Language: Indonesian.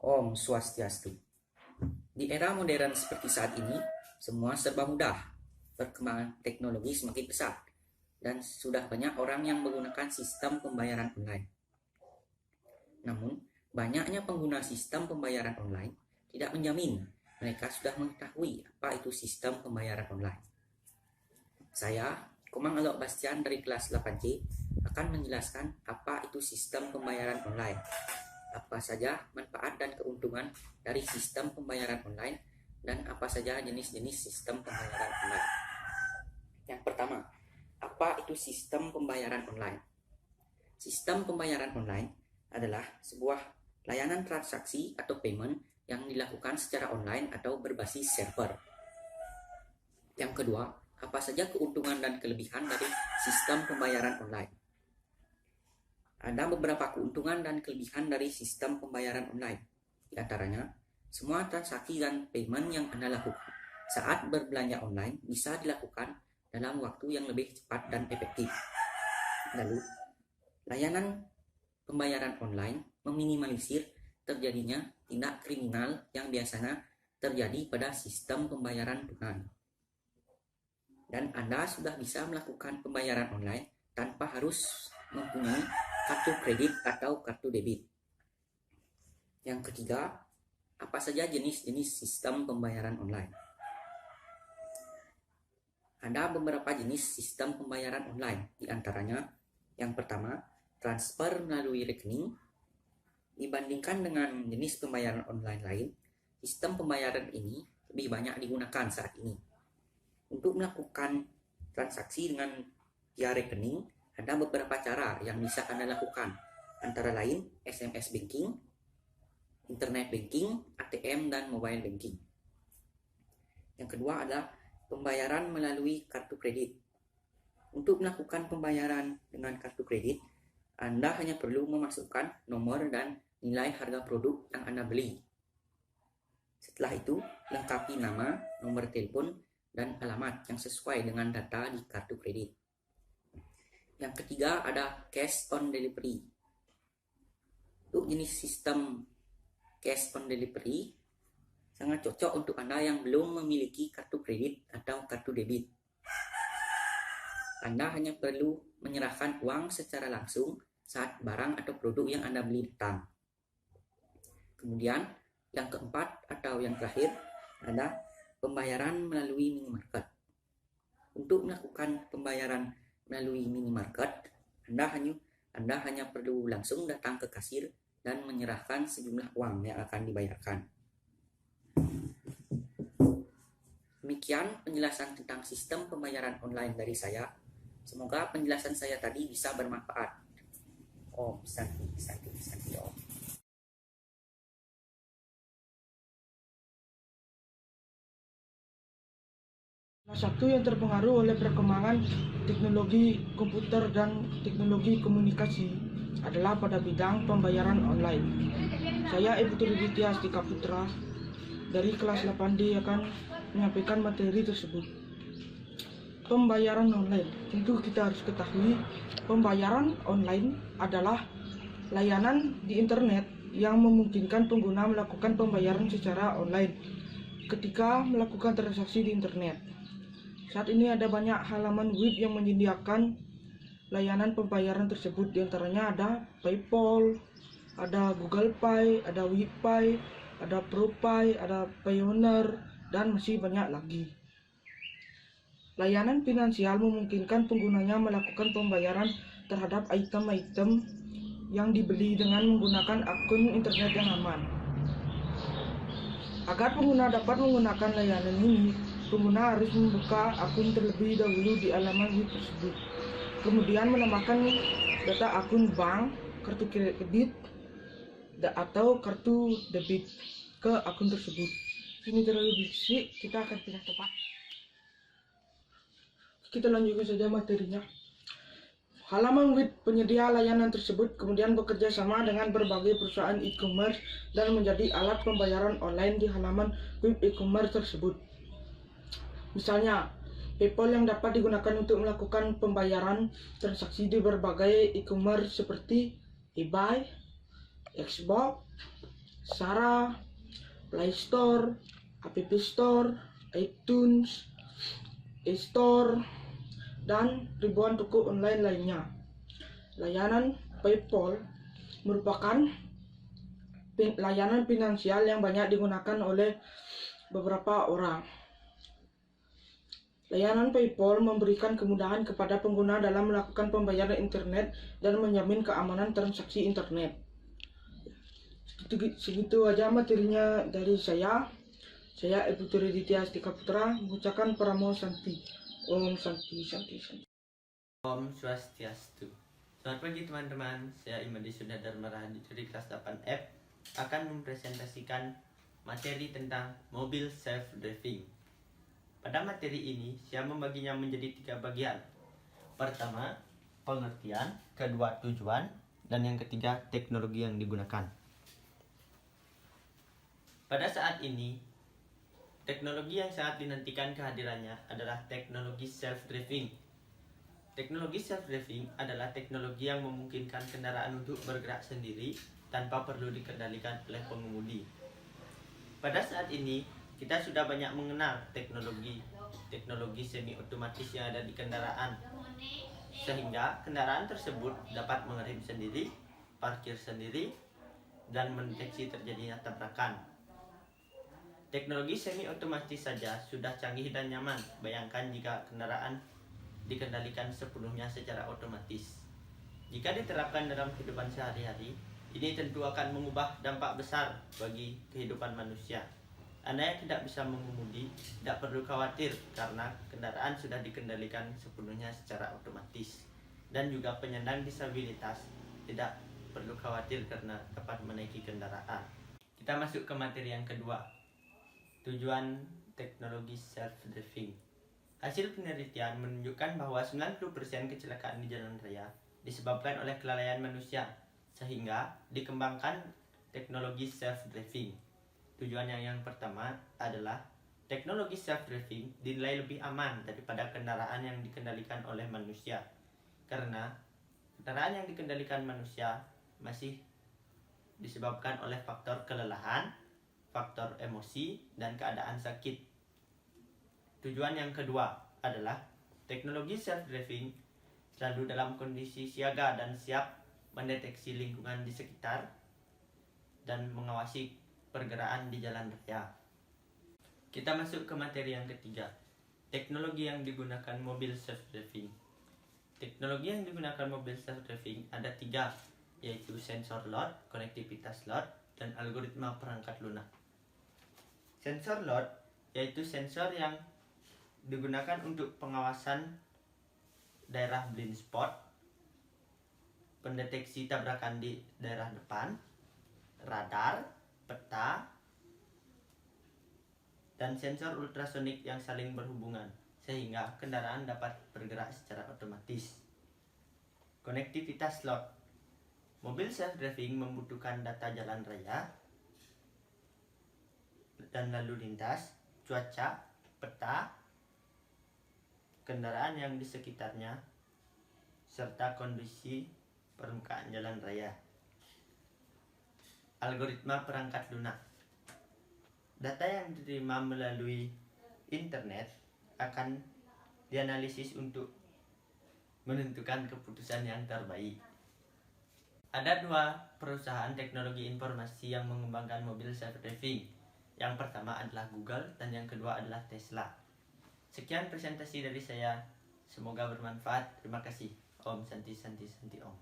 Om Swastiastu. Di era modern seperti saat ini, semua serba mudah. Perkembangan teknologi semakin pesat, dan sudah banyak orang yang menggunakan sistem pembayaran online. Namun, banyaknya pengguna sistem pembayaran online tidak menjamin mereka sudah mengetahui apa itu sistem pembayaran online. Saya, Komang Alok Bastian dari kelas 8C, akan menjelaskan apa itu sistem pembayaran online, apa saja manfaat dan keuntungan dari sistem pembayaran online, dan apa saja jenis-jenis sistem pembayaran online. Yang pertama, apa itu sistem pembayaran online? Sistem pembayaran online adalah sebuah layanan transaksi atau payment yang dilakukan secara online atau berbasis server. Yang kedua, apa saja keuntungan dan kelebihan dari sistem pembayaran online? Ada beberapa keuntungan dan kelebihan dari sistem pembayaran online. Di antaranya, semua transaksi dan payment yang Anda lakukan saat berbelanja online bisa dilakukan dalam waktu yang lebih cepat dan efektif. Lalu, layanan pembayaran online meminimalisir terjadinya tindak kriminal yang biasanya terjadi pada sistem pembayaran tunai. Dan Anda sudah bisa melakukan pembayaran online tanpa harus mempunyai kartu kredit atau kartu debit. Yang ketiga, apa saja jenis-jenis sistem pembayaran online? Ada beberapa jenis sistem pembayaran online, di antaranya yang pertama, transfer melalui rekening. Dibandingkan dengan jenis pembayaran online lain, sistem pembayaran ini lebih banyak digunakan saat ini. Untuk melakukan transaksi dengan via rekening, ada beberapa cara yang bisa Anda lakukan, antara lain SMS banking, internet banking, ATM, dan mobile banking. Yang kedua adalah pembayaran melalui kartu kredit. Untuk melakukan pembayaran dengan kartu kredit, Anda hanya perlu memasukkan nomor dan nilai harga produk yang Anda beli. Setelah itu, lengkapi nama, nomor telepon, dan alamat yang sesuai dengan data di kartu kredit. Yang ketiga ada cash on delivery. Untuk jenis sistem cash on delivery sangat cocok untuk Anda yang belum memiliki kartu kredit atau kartu debit. Anda hanya perlu menyerahkan uang secara langsung saat barang atau produk yang Anda beli datang. Kemudian yang keempat atau yang terakhir ada pembayaran melalui minimarket. Untuk melakukan pembayaran melalui minimarket, Anda hanya perlu langsung datang ke kasir dan menyerahkan sejumlah uang yang akan dibayarkan. Demikian penjelasan tentang sistem pembayaran online dari saya. Semoga penjelasan saya tadi bisa bermanfaat. Om Santi Om. Salah satu yang terpengaruh oleh perkembangan teknologi komputer dan teknologi komunikasi adalah pada bidang pembayaran online. Saya Ibu Tri Astika Putra dari kelas 8D akan menyampaikan materi tersebut. Pembayaran online. Tentu kita harus ketahui, pembayaran online adalah layanan di internet yang memungkinkan pengguna melakukan pembayaran secara online ketika melakukan transaksi di internet. Saat ini ada banyak halaman web yang menyediakan layanan pembayaran tersebut. Di antaranya ada PayPal, ada Google Pay, ada WePay, ada ProPay, ada Payoneer, dan masih banyak lagi. Layanan finansial memungkinkan penggunanya melakukan pembayaran terhadap item-item yang dibeli dengan menggunakan akun internet yang aman. Agar pengguna dapat menggunakan layanan ini, pengguna harus membuka akun terlebih dahulu di halaman web tersebut. Kemudian menambahkan data akun bank, kartu kredit, atau kartu debit ke akun tersebut. Ini terlalu bisik, kita akan pindah tempat. Kita lanjutkan saja materinya. Halaman web penyedia layanan tersebut kemudian bekerja sama dengan berbagai perusahaan e-commerce dan menjadi alat pembayaran online di halaman web e-commerce tersebut. Misalnya, PayPal yang dapat digunakan untuk melakukan pembayaran transaksi di berbagai e-commerce seperti eBay, Xbox, Sara, Play Store, App Store, iTunes, e-store, dan ribuan toko online lainnya. Layanan PayPal merupakan layanan finansial yang banyak digunakan oleh beberapa orang. Layanan PayPal memberikan kemudahan kepada pengguna dalam melakukan pembayaran internet dan menjamin keamanan transaksi internet. Segitu aja materinya dari saya. Saya Ibu Turiditya Astika Putra mengucapkan Paramo Santi. Om Santi Santi Santi. Om Swastiastu. Selamat pagi teman-teman, saya Imadi Sudhadharma Rahadi dari kelas 8F akan mempresentasikan materi tentang mobil self-driving. Pada materi ini, saya membaginya menjadi 3 bagian. Pertama, pengertian, kedua tujuan, dan yang ketiga teknologi yang digunakan. Pada saat ini, teknologi yang sangat dinantikan kehadirannya adalah teknologi self-driving. Teknologi self-driving adalah teknologi yang memungkinkan kendaraan untuk bergerak sendiri tanpa perlu dikendalikan oleh pengemudi. Pada saat ini, kita sudah banyak mengenal teknologi semi otomatis yang ada di kendaraan, sehingga kendaraan tersebut dapat mengerem sendiri, parkir sendiri, dan mendeteksi terjadinya tabrakan. Teknologi semi otomatis saja sudah canggih dan nyaman. Bayangkan jika kendaraan dikendalikan sepenuhnya secara otomatis. Jika diterapkan dalam kehidupan sehari-hari, ini tentu akan mengubah dampak besar bagi kehidupan manusia. Anda yang tidak bisa mengemudi tidak perlu khawatir karena kendaraan sudah dikendalikan sepenuhnya secara otomatis. Dan juga penyandang disabilitas tidak perlu khawatir karena dapat menaiki kendaraan. Kita masuk ke materi yang kedua. Tujuan teknologi self-driving. Hasil penelitian menunjukkan bahwa 90% kecelakaan di jalan raya disebabkan oleh kelalaian manusia, sehingga dikembangkan teknologi self-driving. Tujuan yang pertama adalah teknologi self-driving dinilai lebih aman daripada kendaraan yang dikendalikan oleh manusia. Karena kendaraan yang dikendalikan manusia masih disebabkan oleh faktor kelelahan, faktor emosi, dan keadaan sakit. Tujuan yang kedua adalah teknologi self-driving selalu dalam kondisi siaga dan siap mendeteksi lingkungan di sekitar dan mengawasi pergerakan di jalan raya. Kita masuk ke materi yang ketiga. Teknologi yang digunakan mobil self-driving. Teknologi yang digunakan mobil self-driving ada 3, yaitu sensor load, konektivitas load, dan algoritma perangkat lunak. Sensor load yaitu sensor yang digunakan untuk pengawasan daerah blind spot, pendeteksi tabrakan di daerah depan, radar, peta, dan sensor ultrasonik yang saling berhubungan sehingga kendaraan dapat bergerak secara otomatis. Konektivitas load. Mobil self-driving membutuhkan data jalan raya dan lalu lintas, cuaca, peta, kendaraan yang di sekitarnya, serta kondisi permukaan jalan raya. Algoritma perangkat lunak. Data yang diterima melalui internet akan dianalisis untuk menentukan keputusan yang terbaik. Ada 2 perusahaan teknologi informasi yang mengembangkan mobil self-driving. Yang pertama adalah Google dan yang kedua adalah Tesla. Sekian presentasi dari saya. Semoga bermanfaat. Terima kasih. Om Santi Santi Santi Om.